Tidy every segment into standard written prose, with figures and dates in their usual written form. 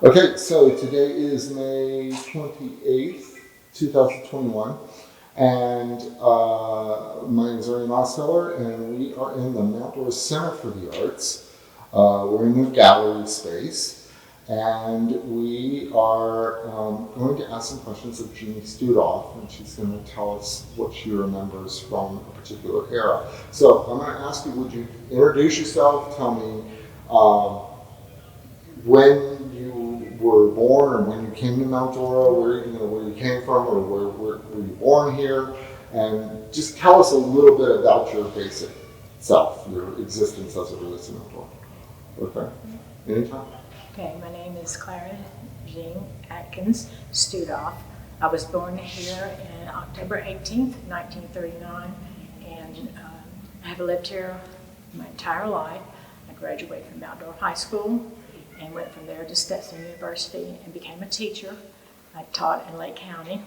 Okay, so today is May 28th, 2021, and my name is Ernie Mosfeller, and we are in the Mount Dora Center for the Arts. We're in the gallery space, and we are going to ask some questions of Jeannie Stoothoff, and she's going to tell us what she remembers from a particular era. So I'm going to ask you, would you introduce yourself, tell me when you were born or when you came to Mount Dora, where you came from, or where were you born here, and just tell us a little bit about your basic self, your existence as it relates to Mount Dora. Okay, anytime. Okay, my name is Clara Jean Atkins Stoothoff. I was born here in October 18th, 1939, and I have lived here my entire life. I graduated from Mount Dora High School and went from there to Stetson University and became a teacher. I taught in Lake County,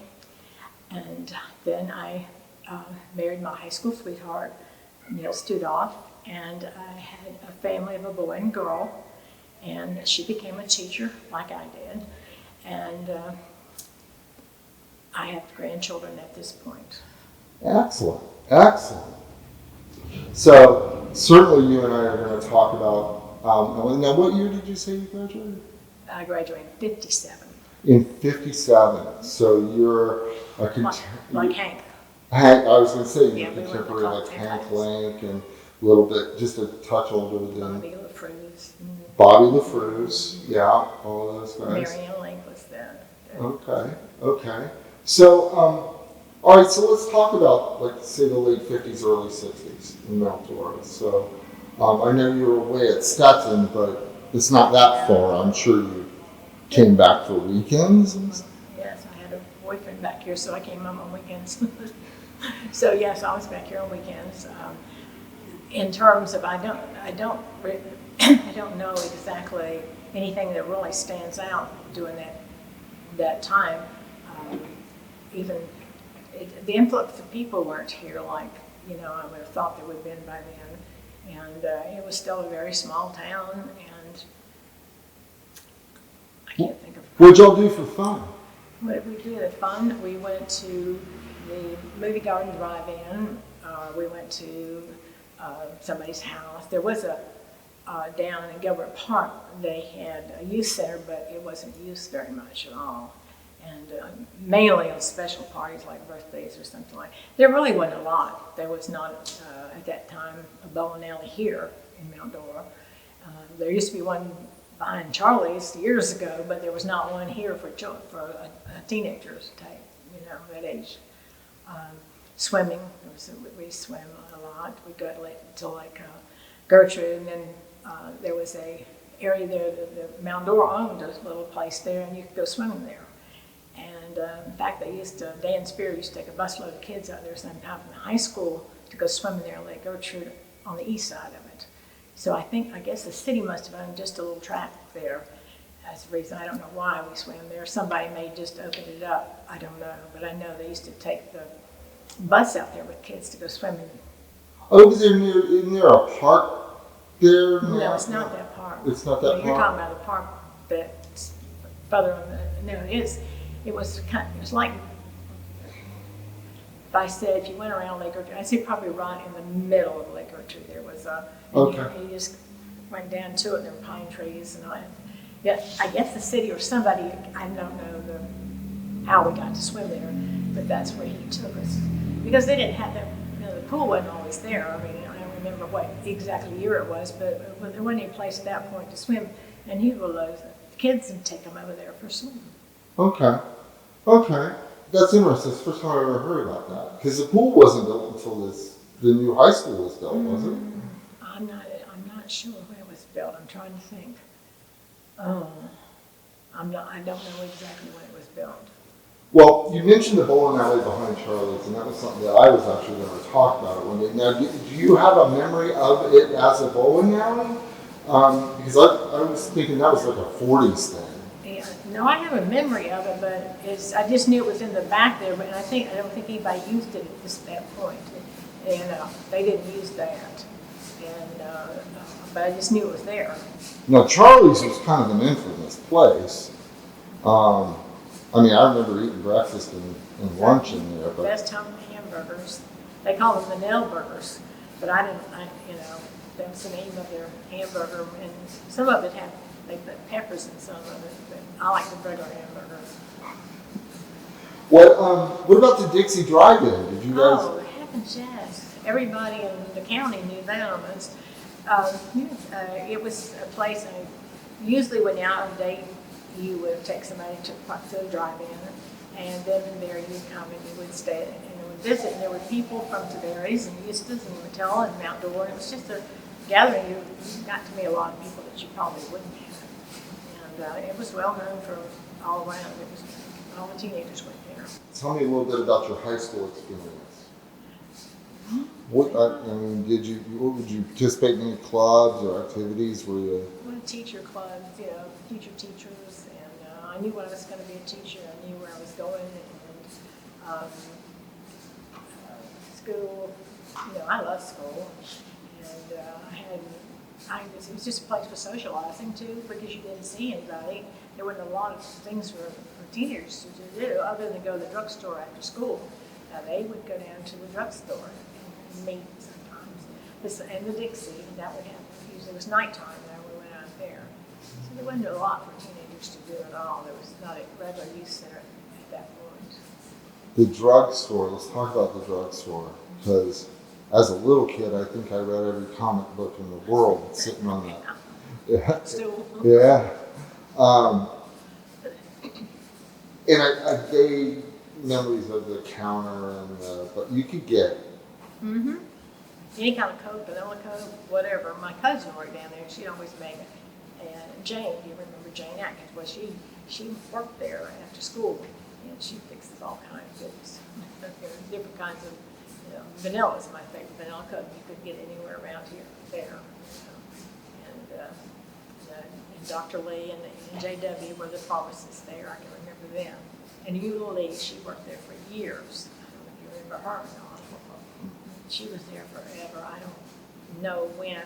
and then I married my high school sweetheart, Neil Stoothoff, and I had a family of a boy and girl, and she became a teacher like I did, and I have grandchildren at this point. Excellent, excellent. So certainly you and I are going to talk about, now what year did you say you graduated? I graduated in 57. In 57, so you're a Like Hank. Hank, I was going to say you're Yeah, we were contemporary like the Hank types. Link and a little bit, just a touch older than Bobby LaFruz. Bobby LaFruz, yeah, all of those guys. Marion Link was there. Okay, okay. So, all right, so let's talk about, like, say, the late 50s, early 60s in Mount Dora. So, I know you were away at Stetson, but it's not that far. I'm sure you came back for weekends and stuff. Yes, I had a boyfriend back here, so I came home on weekends. So yes, I was back here on weekends. In terms of, I don't know exactly anything that really stands out during that time. The influx of people weren't here like I would have thought they would have been by then, and it was still a very small town, and I can't think of. What'd y'all do for fun? What did we do? The fun? We went to the movie garden drive-in. We went to somebody's house. There was a down in Gilbert Park. They had a youth center, but it wasn't used very much at all. And mainly on special parties like birthdays or something like. There really wasn't a lot. There was not at that time a bowling alley here in Mount Dora. There used to be one behind Charlie's years ago, but there was not one here for a teenagers type, that age. Swimming, we swam a lot. We go to like Gertrude, and then there was a area there that Mount Dora owned a little place there, and you could go swimming there. And in fact, Dan Spear used to take a busload of kids out there sometime from the high school to go swimming there in Lake Gertrude on the east side of it. So I guess the city must have owned just a little tract there. That's the reason. I don't know why we swam there. Somebody may just open it up. I don't know. But I know they used to take the bus out there with kids to go swimming. Oh, is there near a park there? No, it's not that park. It's not that park? You're talking about the park that's further on no, it is. It was like, if I said, if you went around Lake Gertrude, I'd say probably right in the middle of Lake Gertrude. There was you just went down to it, and there were pine trees and all that. Yeah, I guess the city or somebody, I don't know how we got to swim there, but that's where he took us. Because they didn't have the pool wasn't always there. I mean, I don't remember what exactly year it was, but there wasn't any place at that point to swim, and he would let the kids and take them over there for swimming. Okay. That's interesting. It's the first time I ever heard about that. Because the pool wasn't built until the new high school was built, was it? I'm not sure when it was built. I'm trying to think. I don't know exactly when it was built. Well, you mentioned the bowling alley behind Charlie's, and that was something that I was actually going to talk about one day. Now, do you have a memory of it as a bowling alley? Because I was thinking that was like a 40s thing. Yeah, no, I have a memory of it, but I just knew it was in the back there. But I don't think anybody used it at that point. And they didn't use that. And but I just knew it was there. Now, Charlie's was kind of an infamous place. I mean, I remember eating breakfast and lunch in there. But Best home hamburgers. They call them the nail burgers, but I didn't, that's the name of their hamburger, and some of it they put peppers in some of it, but I like the regular hamburger. what about the Dixie Drive-In? Did you guys? Oh, heavens, yes. Everybody in the county knew them. It was a place, usually when you're out on a date, you would take somebody to the drive-in, and then from there you'd come and you would stay and you would visit. And there were people from Tavares and Eustis and Mattel and Mount Dore. It was just a gathering. You got to meet a lot of people that you probably wouldn't have. And it was well known for all around. It was all the teenagers went there. Tell me a little bit about your high school experience. What what would you participate in any clubs or activities? Were you? Teacher clubs, future teachers, and I knew when I was going to be a teacher. I knew where I was going, and school. I love school, and it was just a place for socializing too, because you didn't see anybody. There wasn't a lot of things for teenagers to do other than go to the drugstore after school. Now they would go down to the drugstore and meet sometimes. And the Dixie, that would happen. Usually it was nighttime when we went out there. So there wasn't a lot for teenagers to do at all. There was not a regular youth center at that point. The drugstore, let's talk about the drugstore, because as a little kid, I think I read every comic book in the world sitting on that. Yeah. Still. Yeah. And I gave memories of the counter, but you could get. Mm-hmm. Any kind of Coke, vanilla Coke, whatever. My cousin worked down there, and she'd always make it. And Jane, you remember Jane Atkins? Well, she worked there after school, and she fixes all kinds of goodies. There are different kinds of, vanilla is my favorite. Vanilla Coke you couldn't get anywhere around here, there. And Dr. Lee and J.W. were the pharmacists there. I can remember them. And Eula Lee, she worked there for years. I don't know if you remember her or not. She was there forever. I don't know when,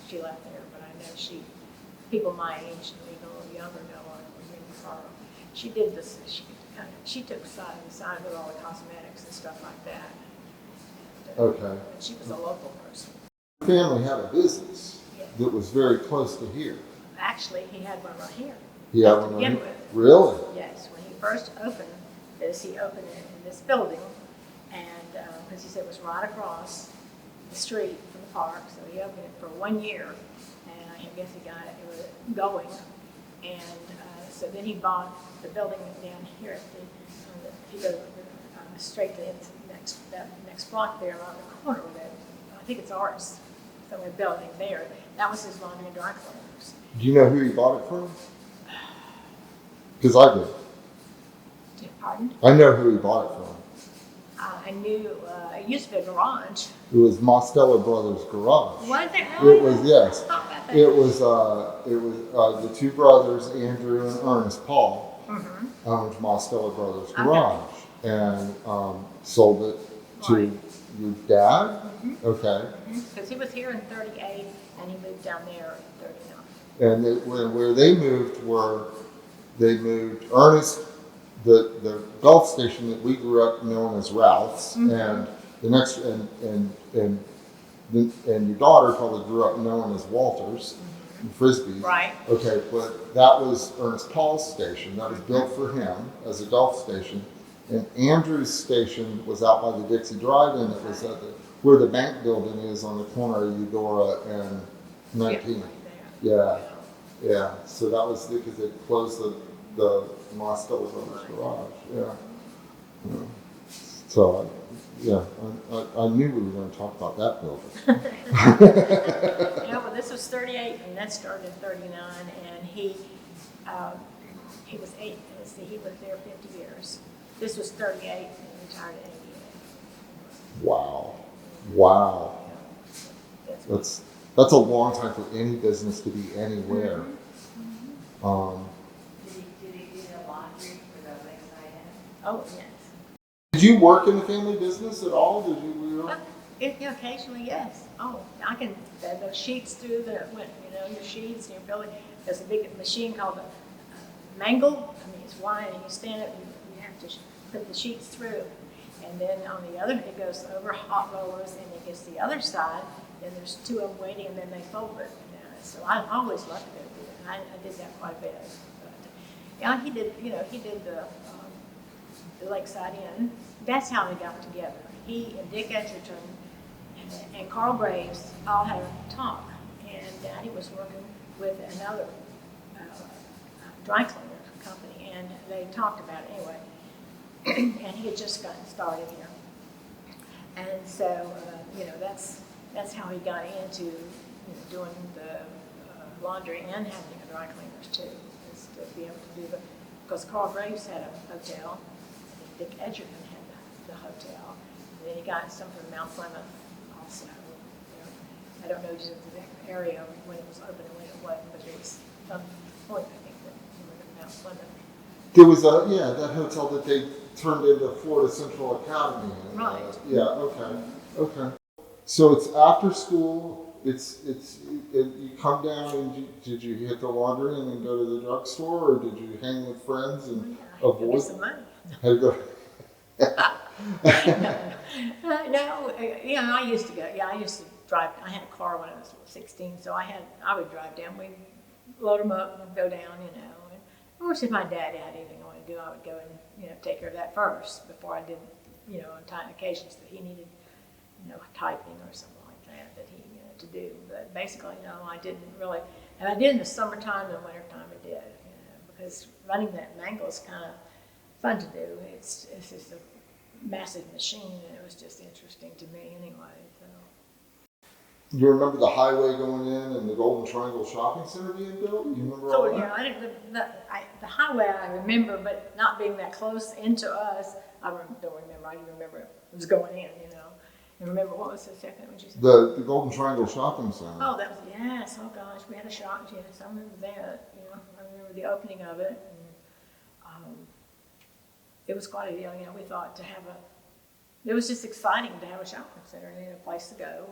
she left there, but I know people my age and even a little younger know I remember her. She did this. She took the side with all the cosmetics and stuff like that. Okay. And she was a local person. Family had a business that was very close to here. Actually, he had one right here. He had one right here? With. Really? Yes. When he first opened this, he opened it in this building. And because he said it was right across the street from the park, so he opened it for 1 year, and I guess he got it going. And so then he bought the building down here if you go straight to that next block there around the corner with it. I think it's ours. So we're building there. That was his laundry and dry cleaners. Do you know who he bought it from? Because I do. Pardon? I know who he bought it from. I knew it used to be a garage. It was Mosteller Brothers Garage. Was it really? It was, yes. It was the two brothers, Andrew and Ernest Paul, owned Mosteller Brothers Garage, and sold it to your dad. Okay. Because he was here in '38, and he moved down there in '39. And where they moved Ernest. The Gulf station that we grew up known as Ralph's, and the next and your daughter probably grew up known as Walters and Frisbee. Right. Okay, but that was Ernest Paul's station. That was built for him as a Gulf station, and Andrew's station was out by the Dixie Drive-In. It was at where the bank building is on the corner of Eudora and 19. Yeah. So that was because they closed the Mosteller Brothers Garage, So, I knew we were going to talk about that building. Well, this was '38, and that started in '39, and he was 8. Let's see, he was there 50 years. This was '38, and he retired at 88. Wow. That's a long time for any business to be anywhere. Oh, yes. Did you work in the family business at all? Did you? Occasionally, yes. Oh, I can, the sheets through your sheets and your building. There's a big machine called a mangle. I mean, it's wide and you stand up and you have to put the sheets through. And then on the other, it goes over hot rollers and it gets the other side. Then there's two of them waiting and then they fold it. So I always loved to go do it. And I did that quite a bit. But, yeah, he did the Lakeside Inn. That's how they got together. He and Dick Edgerton and Carl Graves all had a talk, and Daddy was working with another dry cleaner company, and they talked about it anyway. And he had just gotten started here, and so that's how he got into doing the laundry and having a dry cleaners too, is to be able to do because Carl Graves had a hotel, and Dick Edgerton had the hotel, and then he got some from Mount Plymouth. Also, I don't know just the area when it was open and when it wasn't, but there was some point I think that he went to Mount Plymouth. There was that hotel that they turned into Florida Central Academy. And, right. Okay. So it's after school. You come down and did you hit the laundry and then go to the drugstore, or did you hang with friends and avoid? Get some money. Had to go. No, I used to go. Yeah, I used to drive. I had a car when I was 16, so I would drive down. We'd load them up and go down, And of course, if my dad had anything I wanted to do, I would go and take care of that first before I did, on occasions that he needed, typing or something like that he to do. But basically, I didn't really, and I did in the summertime and wintertime. I did, because running that mangle is kind of fun to do. It's just a massive machine, and it was just interesting to me anyway. So. You remember the highway going in and the Golden Triangle Shopping Center being built? You remember all that? Yeah, I didn't. The highway I remember, but not being that close into us, I don't remember. I do remember it was going in. And remember what was the second? What you said? The Golden Triangle Shopping Center. Oh, that was yes. Oh gosh, we had a shop. Yes, I remember that. I remember the opening of it. And, it was quite a deal. We thought to have it was just exciting to have a shopping center and a place to go.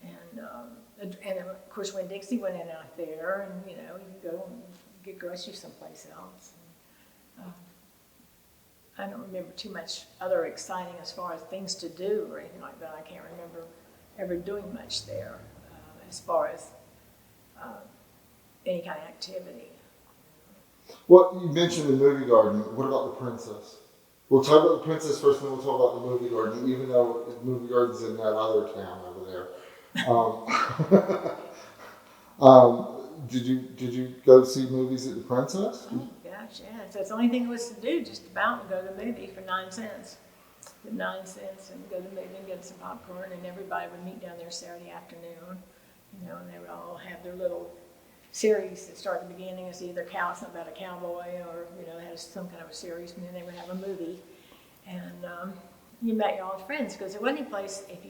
And of course when Dixie went in out there, and you could go and get groceries someplace else. I don't remember too much other exciting as far as things to do or anything like that. I can't remember ever doing much there as far as any kind of activity. Well, you mentioned the movie garden. What about the Princess? We'll talk about the Princess first, and then we'll talk about the movie garden, even though the movie garden's in that other town over there. Did you go see movies at the Princess? Oh gosh, yeah. So it's the only thing was to do, just about go to the movie for 9 cents. Get 9 cents and go to the movie and get some popcorn, and everybody would meet down there Saturday afternoon. And they would all have their little series that start at the beginning. It's either something about a cowboy, or they had some kind of a series, and then they would have a movie. And you met your old friends, because there wasn't any place if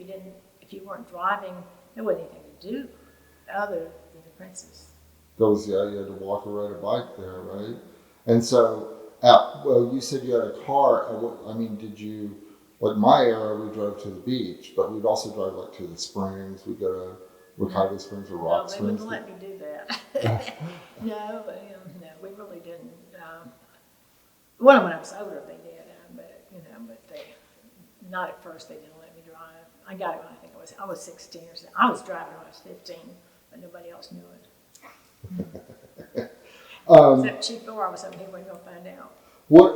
you weren't driving, there wasn't anything to do other than the Princess. You had to walk or ride a bike there, right? And so, you said you had a car. Did you? Like my era, we drove to the beach, but we'd also drive to the springs. We'd go to Wakaiga Springs or Rock Springs. No, they wouldn't let me do that. No, we really didn't. When I was older, they did, but they not at first. They didn't let me drive. I got it when I was 16 or so. I was driving when I was 15, but nobody else knew it. Except Chief Thor was something he wasn't going to find out. What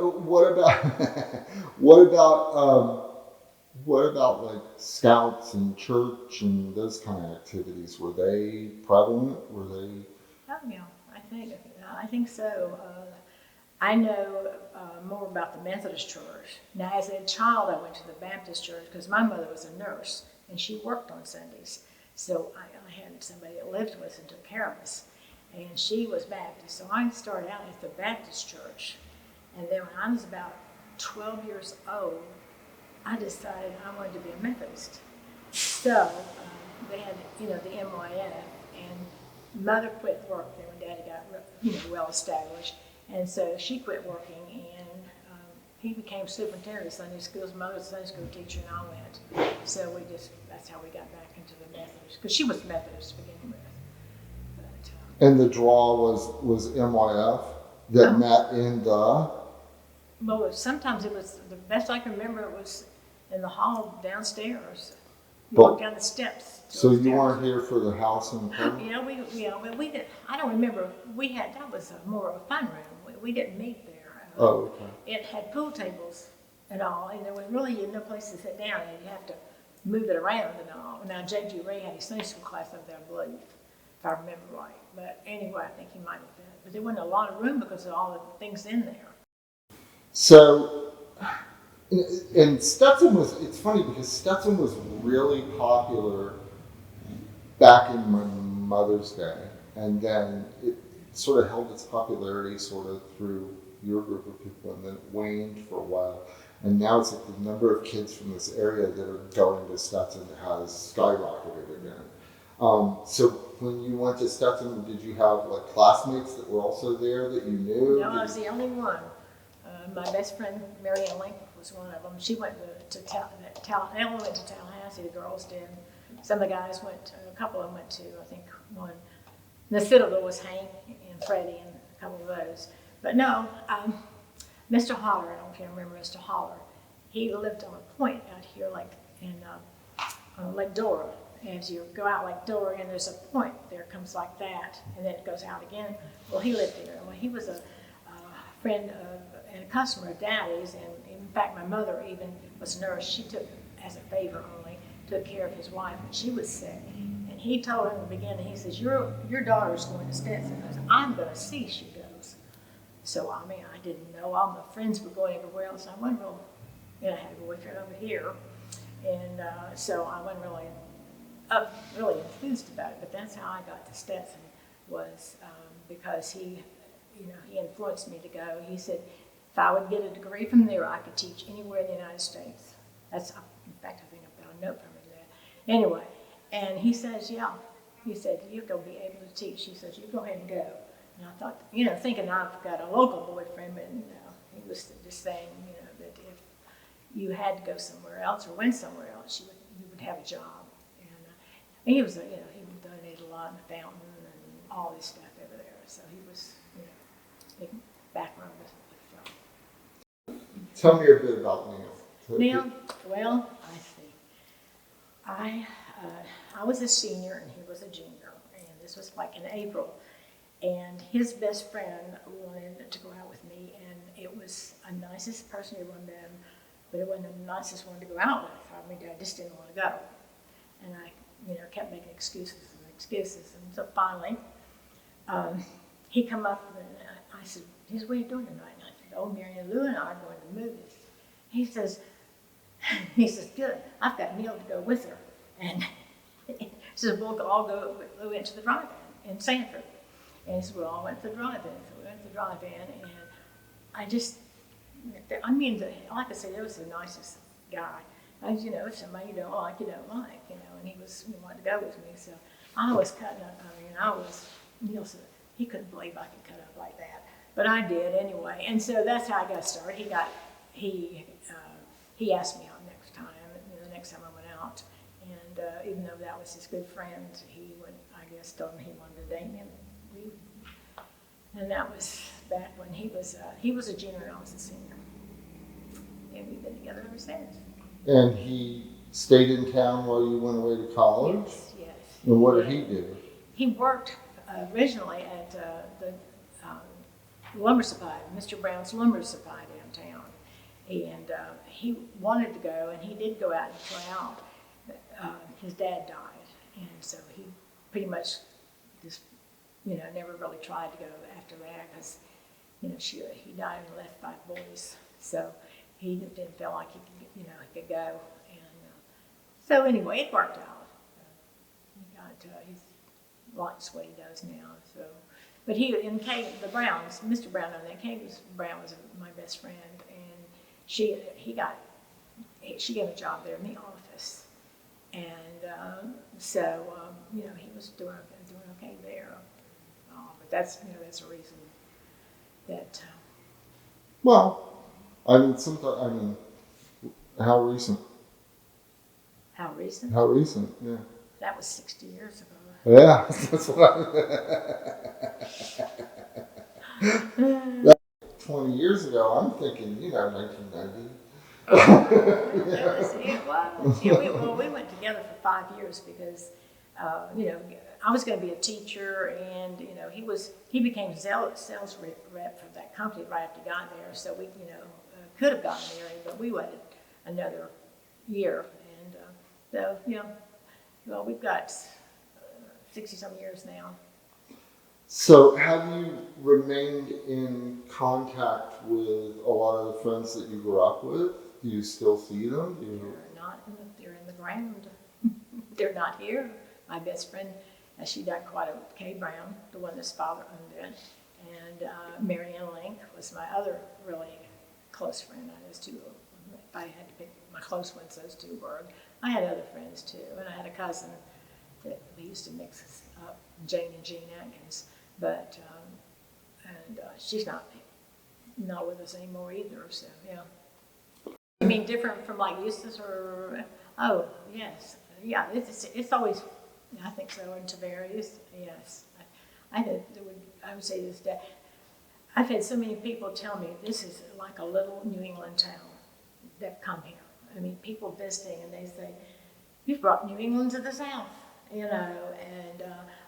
about like scouts and church and those kind of activities? Were they prevalent? Were they? Oh yeah, I think so. I know more about the Methodist church. Now, as a child, I went to the Baptist church because my mother was a nurse and she worked on Sundays. So I had somebody that lived with us and took care of us. And she was Baptist. So I started out at the Baptist church. And then when I was about 12 years old, I decided I wanted to be a Methodist. So they had, the MYF, and Mother quit work there when Daddy got, well established. And so she quit working, and he became superintendent of Sunday schools. Mother was a Sunday school teacher, and I went. So we just that's how we got back into the Methodist, because she was Methodist to begin with. But, And the draw was MYF that met in the. well, sometimes it was, the best I can remember, it was in the hall downstairs. You But- walk down the steps. to So the you stairs. weren't here for the house and home? Well, we didn't, I don't remember, that was more of a fun room. We didn't meet there. Oh, okay. It had pool tables and all, and there was really no place to sit down, and you have to move it around and all. Now, J.G. Ray had his Sunday school class up there, I believe, if I remember right. But anyway, I think he might have been. But there wasn't a lot of room because of all the things in there. So, and Stetson it's funny because Stetson was really popular back in my mother's day. And then it sort of held its popularity sort of through your group of people, and then it waned for a while. And now it's like the number of kids from this area that are going to Stetson has skyrocketed again. So when you went to Stetson, did you have like classmates that were also there that you knew? No, I was the only one. My best friend, Mary Ann Lincoln, was one of them. She went to they all went to Tallahassee, the girls did. Some of the guys went, a couple of them went to, I think, one. The Citadel was Hank and Freddie and a couple of those. But no, Mr. Holler, I don't know if you remember Mr. Holler, he lived on a point out here, like in on Lake Dora. As you go out Lake Dora, and there's a point there, comes like that, and then it goes out again. Well, he lived there. Well, he was a friend of, and a customer of Daddy's, and in fact, my mother even was a nurse. She took, as a favor only, took care of his wife when she was sick. And he told her in the beginning, he says, your daughter's going to Stetson. I said, I'm going to see she goes. So, I mean, I didn't know. All my friends were going everywhere else. I wasn't real, I had a boyfriend over here. And so I wasn't really enthused about it. But that's how I got to Stetson, was because he influenced me to go. He said, if I would get a degree from there, I could teach anywhere in the United States. That's, in fact, I think I've got a note from him there. Anyway, and he says, yeah. He said, you're going to be able to teach. He says, you go ahead and go. And I thought, thinking I've got a local boyfriend, but he was just saying, that if you had to go somewhere else or went somewhere else, you would have a job. And he was, he donated a lot in the fountain and all this stuff over there. So he was, big background with stuff. Tell me a bit about Neil. Neil, well, I see. I was a senior and he was a junior, and this was like in April. And his best friend wanted to go out with me, and it was the nicest person you ever met, but it wasn't the nicest one to go out with. I mean, I just didn't want to go. And I, kept making excuses. And so finally, he come up and I said, what are you doing tonight? And I said, oh, Mary Ann Lou and I are going to the movies. He says, good, I've got Neil to go with her. And he says, we'll all go, we went to the drive-in in Sanford. And he said, we all went to the drive-in. So we went to the drive-in, and like I said, it was the nicest guy. If somebody you don't like, you don't like, and he wanted to go with me. So I was cutting up, Neil said, he couldn't believe I could cut up like that. But I did anyway. And so that's how I got started. He asked me out next time, the next time I went out. And even though that was his good friend, he would, I guess, told me he wanted to date me. And that was back when he was a junior and I was a senior. And we've been together ever since. And he stayed in town while you went away to college? Yes. And what did he do? He worked originally at the lumber supply, Mr. Brown's lumber supply downtown. And he wanted to go, and he did go out and try out. His dad died, and so he pretty much just, never really tried to go after that because, he died and left 5 boys. So he didn't feel like he could go. And so anyway, it worked out. He likes what he does now. So, but the Browns, Mr. Brown, Brown was my best friend, and she gave him a job there in the office, and he was doing okay there. But that's a reason that. Well, sometimes how recent? How recent? How recent? Yeah. That was 60 years ago. Yeah, that's what I 20 years ago, I'm thinking, 1990. It was. Yeah, we went together for 5 years because, I was going to be a teacher, and he became sales rep for that company right after he got there. So we could have gotten married, but we waited another year, and well, we've got 60-some years now. So, have you remained in contact with a lot of the friends that you grew up with? Do you still see them? They're in the ground. They're not here. My best friend, she died quite a Kay Brown, the one that's father owned it, and Marianne Link was my other really close friend. Those two, if I had to pick my close ones, those two were. I had other friends too, and I had a cousin that we used to mix us up, Jane and Jean Atkins, but she's not with us anymore either. So yeah. You mean different from like Eustace or? Oh yes, yeah. It's always. I think so. And Tavares, yes. I would say this day. I've had so many people tell me this is like a little New England town that come here. I mean, people visiting and they say, "You've brought New England to the South," and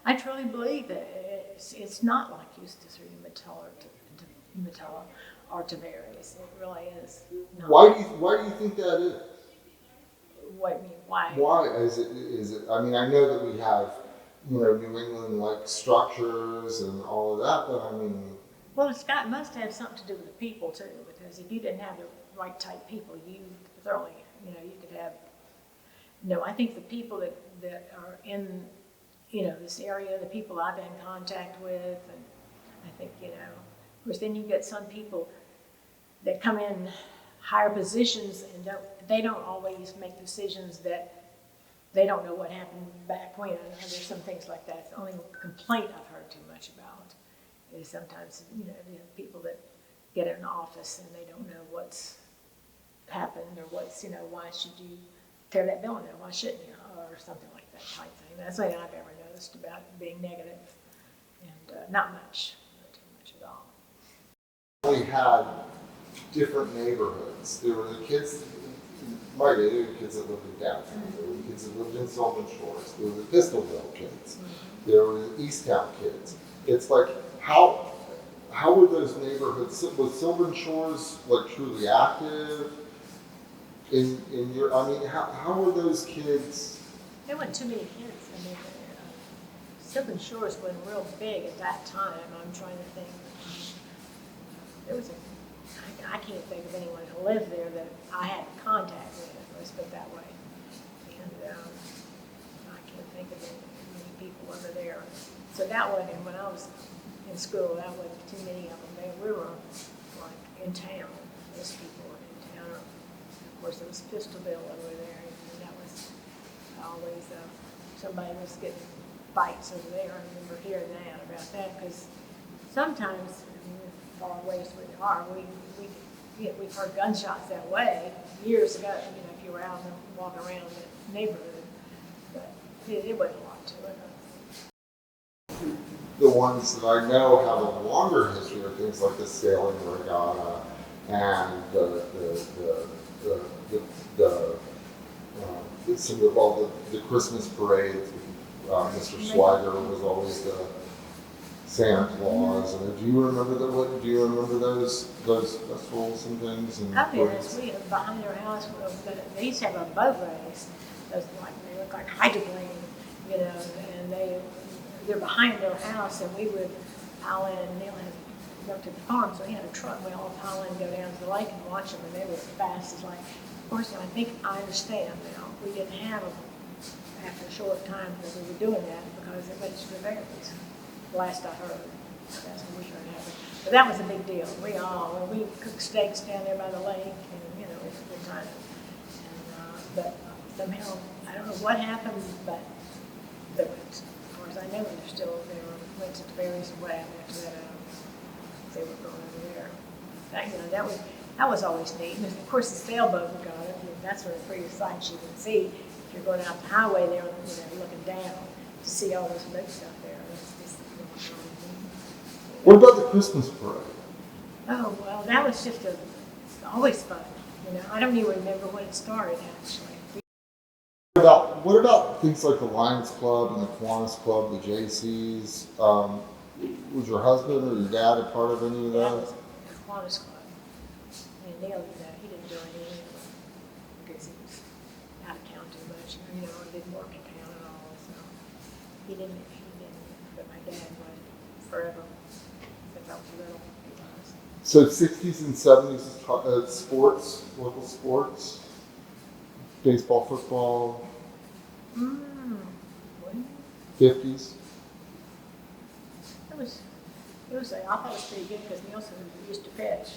I truly believe that it's not like Eustace or Umatilla or Tavares. It really is not. Why do you think that is? What do you mean? Why? Why is it? I mean, I know that we have, New England like structures and all of that, but I mean. Well, it must have something to do with the people too, because if you didn't have the right type people, you thoroughly, you could have. No, I think the people that are in, this area, the people I've been in contact with, and I think, of course, then you get some people that come in higher positions and they don't always make decisions that they don't know what happened back when. I know there's some things like that. The only complaint I've heard too much about is sometimes, people that get in an office and they don't know what's happened or what's, why should you tear that building down? Why shouldn't you? Or something like that type thing. That's something I've ever noticed about being negative. And not too much at all. We had different neighborhoods. There were the kids, my day, there were kids that lived in downtown. There were the kids that lived in Sylvan Shores. There were the Pistolville kids. There were the Easttown kids. It's like, how were those neighborhoods? Was Sylvan Shores like truly active in your? I mean, how were those kids? There weren't too many kids. I mean, Sylvan Shores wasn't real big at that time. I'm trying to think. There was I can't think of anyone who lived there that I had contact with. Let's put it that way. And I can't think of many people over there. So that wasn't when I was in school. That wasn't too many of them. We were like in town. Those people were in town. Of course, there was Pistolville over there, and that was always somebody was getting fights over there. I remember hearing that about that because sometimes, far away as we are, we've heard gunshots that way years ago. If you were out and walking around the neighborhood, but it wasn't a lot to it. The ones that I know have a longer history are things like the sailing regatta and the Christmas parades. Mr. Swiger was always the Santa Claus. And do you remember those festivals and things? And yes, we have behind our house. They used to have a boat race. They look like hydroplane, and they're behind their house, and we would pile in. And Neil had worked at the farm, so he had a truck. We all pile in and go down to the lake and watch them, and they were as fast as like. Of course, I think I understand now. We didn't have them after a short time because we were doing that because it went to the varies. Last I heard, that's what we heard happen. But that was a big deal. We cooked steaks down there by the lake, and it was a good time. And, but somehow, I don't know what happened, but there was. Of course, I know they're still there. Went to the Berries Way after that. They were going over there. That was always neat. And of course, the sailboat we got it. That's sort of pretty sight you can see if you're going out the highway there, looking down to see all those boats out there. It's just, What about the Christmas parade? oh, well, that was just always fun. I don't even remember when it started, actually. What about things like the Lions Club and the Kiwanis Club, the JCs? Was your husband or your dad a part of any of That those? was the Kiwanis Club. And Neil did that. He didn't do any of it because he was out of town too much. He didn't work in town at all. So he didn't. But my dad was forever since I was little. He was. So 60s and 70s sports, local sports, baseball, football, Well, 50s. I thought it was pretty good because Nielsen used to pitch.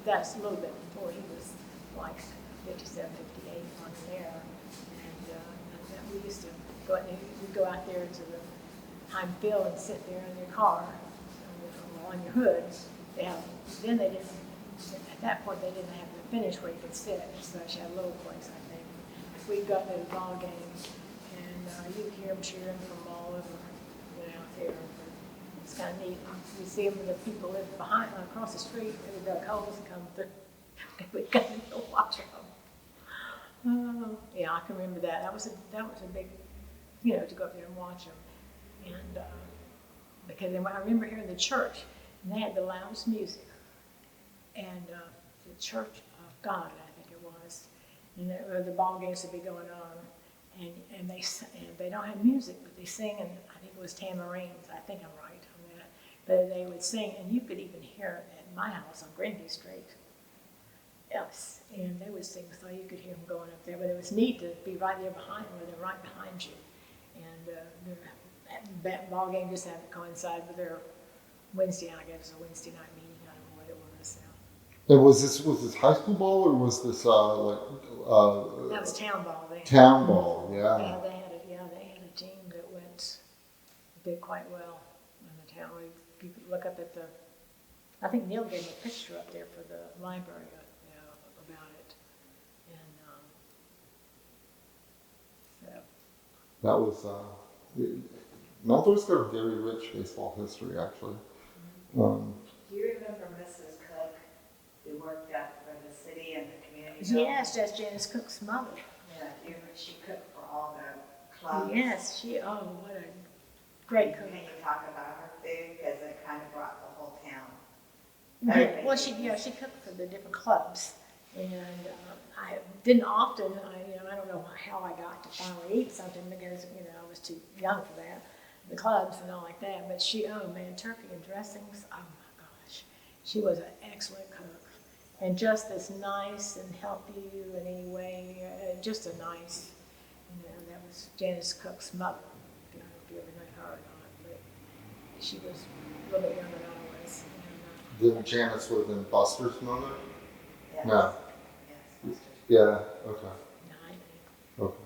That's a little bit before he was like 57, 58 on there. And we used to go out there to the Heim Field and sit there in your car on your hood. Then they didn't, at that point they didn't have the finish where you could sit. So she had a little place, I think. We'd go to the ball game and you'd hear them cheering from all over, out there. It's kind of neat. You see them, the people live across the street, they would holes come through. We'd go to watch them. Yeah, I can remember that. That was a big, to go up there and watch them. And because I remember hearing the church, and they had the loudest music. And the Church of God, I think it was. And the ball games would be going on. And they don't have music, but they sing, and I think it was tamarines. I think I'm right on that. But they would sing, and you could even hear it at my house on Granby Street. Yes, and they would sing, so you could hear them going up there. But it was neat to be right there behind them, they're right behind you. And that ball game just happened to coincide with their Wednesday night. I guess it was a Wednesday night meeting. I don't know what it was. And was this high school ball or was this That was town ball then. town ball? Yeah. They had a team that did quite well in the town. You could look up at I think Neil gave me a picture up there for the library about it. And so. That was, Melthor's got a very rich baseball history, actually. Do you remember Mrs. Cook, who worked out for the city and the community building? Yes, that's Janice Cook's mother. Yeah, she cooked for all the clubs. Yes, what a great cook. Can you talk about her food? Because it kind of brought the whole town. Yeah, well, she cooked for the different clubs, and I didn't often. I don't know how I got to finally eat something because I was too young for that, the clubs and all like that. But turkey and dressings. Oh my gosh, she was an excellent cook, and just as nice and help you in any way. Just a nice, that was Janice Cook's mother. I don't know if you ever met her or not, but she was a little bit younger than I was. Then Janice would have been Buster's mother? Yes. No. Yes. Yeah, okay. Okay.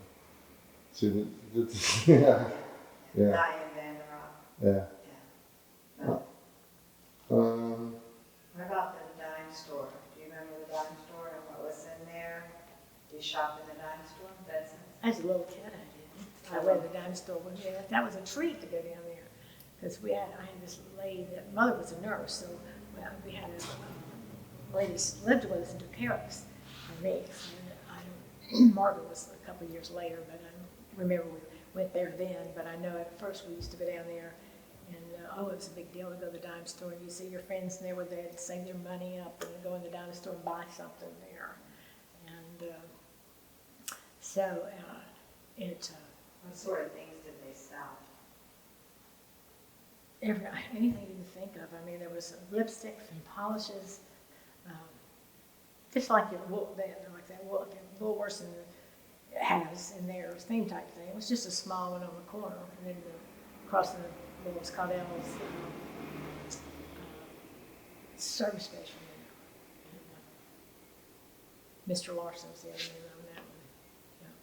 So, yeah. Yeah. Diane Vanderhoff. Yeah. Yeah. What about the dime store? Do you remember the dime store and what was in there? Did you shop in the dime store? As a little kid, I did. I went to the dime store. That was a treat to go down there because I had this lady. Mother was a nurse, so we had a lady lived with us and took care of us. And Margaret was a couple of years later, but I don't remember we went there then. But I know at first we used to go down there, and it was a big deal to go to the dime store. And you see your friends there where they'd save their money up and go in the dime store and buy something there. And What sort of things did they sell? Anything you can think of. I mean, there was lipsticks and polishes, just like that Woolworths has in their same type thing. It was just a small one on the corner, and then across the what was called Ellis service station there. Mr. Larson's the other name on that one.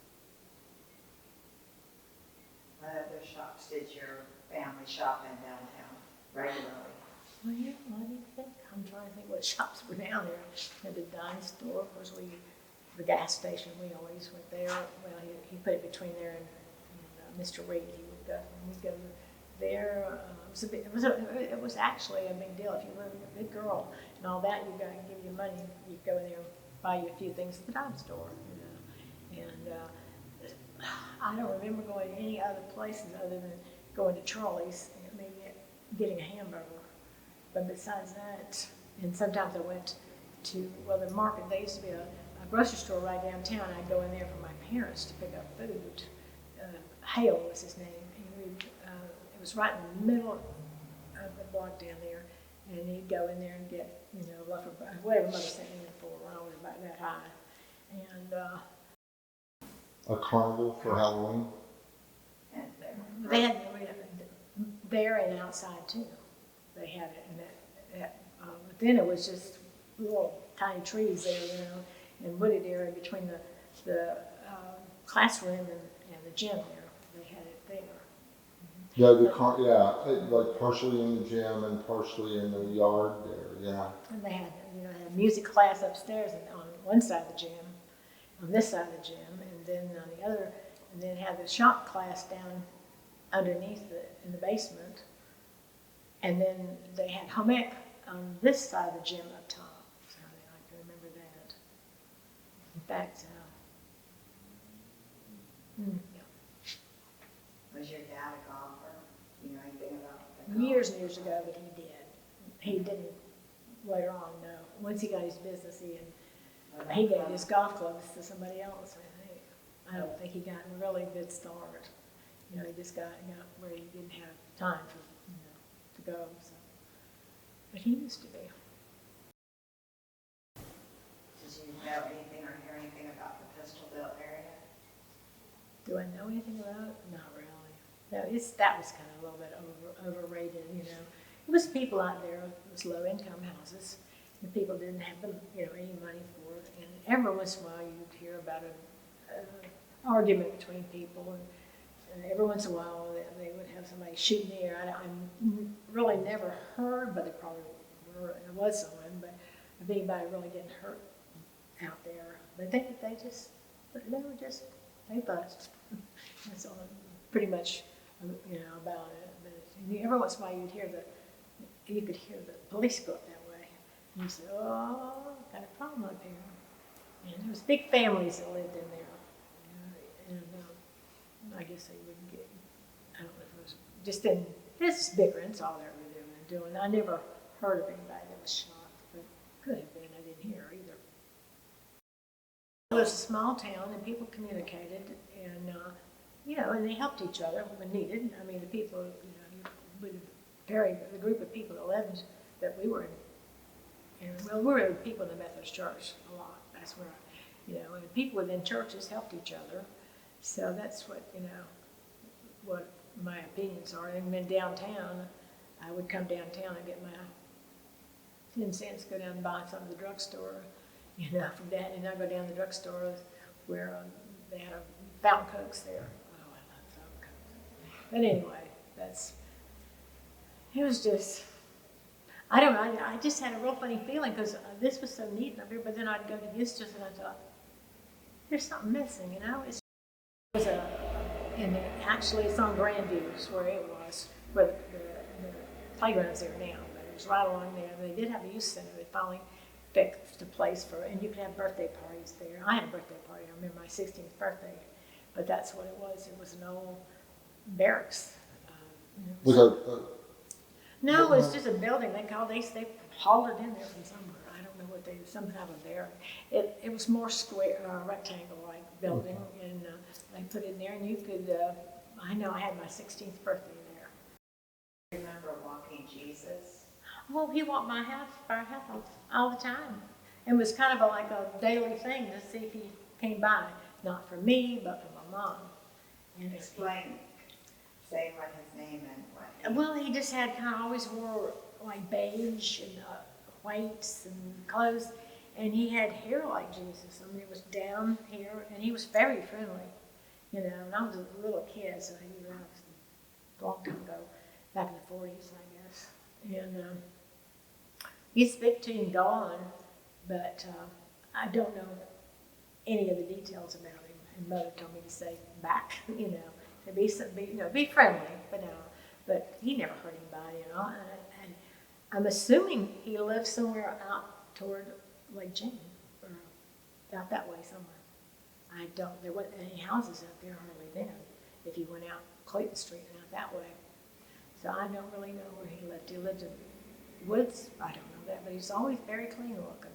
What other shops did your family shop in downtown regularly? Well, yeah, let me think. I'm trying to think what shops were down there. At the dime store, of course, we the gas station. We always went there. Well, he put it between there and Mr. Reed. We'd go there. It was actually a big deal. If you were a big girl and all that, you got to give you money. You'd go in there and buy you a few things at the dime store. And I don't remember going to any other places other than going to Charlie's and maybe getting a hamburger. But besides that, and sometimes I went to, the market. There used to be a grocery store right downtown. I'd go in there for my parents to pick up food. Hale was his name. And it was right in the middle of the block down there. And he'd go in there and get, whatever mother sent him for. I was about that high. And A carnival for Halloween? they had there and outside too. They had it, and but then it was just little tiny trees there, and wooded area between the classroom and the gym there. They had it there. Yeah, like partially in the gym and partially in the yard there. Yeah. And they had a music class upstairs on one side of the gym, on this side of the gym, and then on the other, and then had the shop class down underneath in the basement. And then they had home ec on this side of the gym up top. So I can remember that. In fact, yeah. Was your dad a golfer? You know anything about the golf? Years and years ago, but he did. He didn't later on, no. Once he got his business, he gave his golf clubs to somebody else, I think. I don't think he got a really good start. He just got where he didn't have time to go. So. But he used to be. Did you know anything or hear anything about the Pistolville area? Do I know anything about it? Not really. No, that was kind of a little bit overrated, It was people out there, it was low-income houses, and people didn't have any money for it. And every once in a while you'd hear about an argument between people, and every once in a while they would have somebody shoot in the air. I really never heard, but there was someone, but of anybody really getting hurt out there. But they bust. That's all, pretty much, about it. But every once in a while you could hear the police go up that way. And you say, oh, got a problem up here. And there was big families that lived in there. And I guess they wouldn't get, I don't know if it was, just didn't, this is bigger, that's all they were doing. I never heard of anybody that was shot, but could have been, I didn't hear either. It was a small town and people communicated and, and they helped each other when needed. I mean, the people, the group of people that we were in, we were people in the Methodist Church a lot. That's where, and people within churches helped each other. So that's what my opinions are. And then downtown, I would come downtown and get my 10 cents, go down and buy something at the drugstore, from that. And I go down to the drugstore where they had a fountain Cokes there. Oh, I love fountain Cokes. But anyway, it was just, I don't know, I just had a real funny feeling because this was so neat up here, but then I'd go to Eustis and I thought, there's something missing, Actually, it's on Grandview, is where it was, where the playground's there now, but it was right along there. They did have a youth center. They finally fixed a place and you could have birthday parties there. I had a birthday party. I remember my 16th birthday, but that's what it was. It was an old barracks. No, it was just a building. They hauled it in there from somewhere. I don't know what some kind of barrack. It was more square, rectangle-like building, and they put it in there, and you could. I know I had my 16th birthday there. Remember walking Jesus? Oh, he walked our house all the time. It was kind of like a daily thing to see if he came by, not for me, but for my mom. And explain, say what his name and what. Well, he just had always wore like beige and whites and clothes, and he had hair like Jesus. I mean, it was down here, and he was very friendly, And I was a little kid, so he was a long time ago, back in the 40s, I guess. And he's 15 gone, but I don't know any of the details about him. And Mother told me to say back, to be some, be friendly, but he never hurt anybody, And I'm assuming he lives somewhere out toward Lake Jane, or out that way somewhere. There wasn't any houses out there hardly then, if you went out Clayton Street and out that way. So I don't really know where he lived. He lived in the woods, I don't know that, but he's always very clean looking.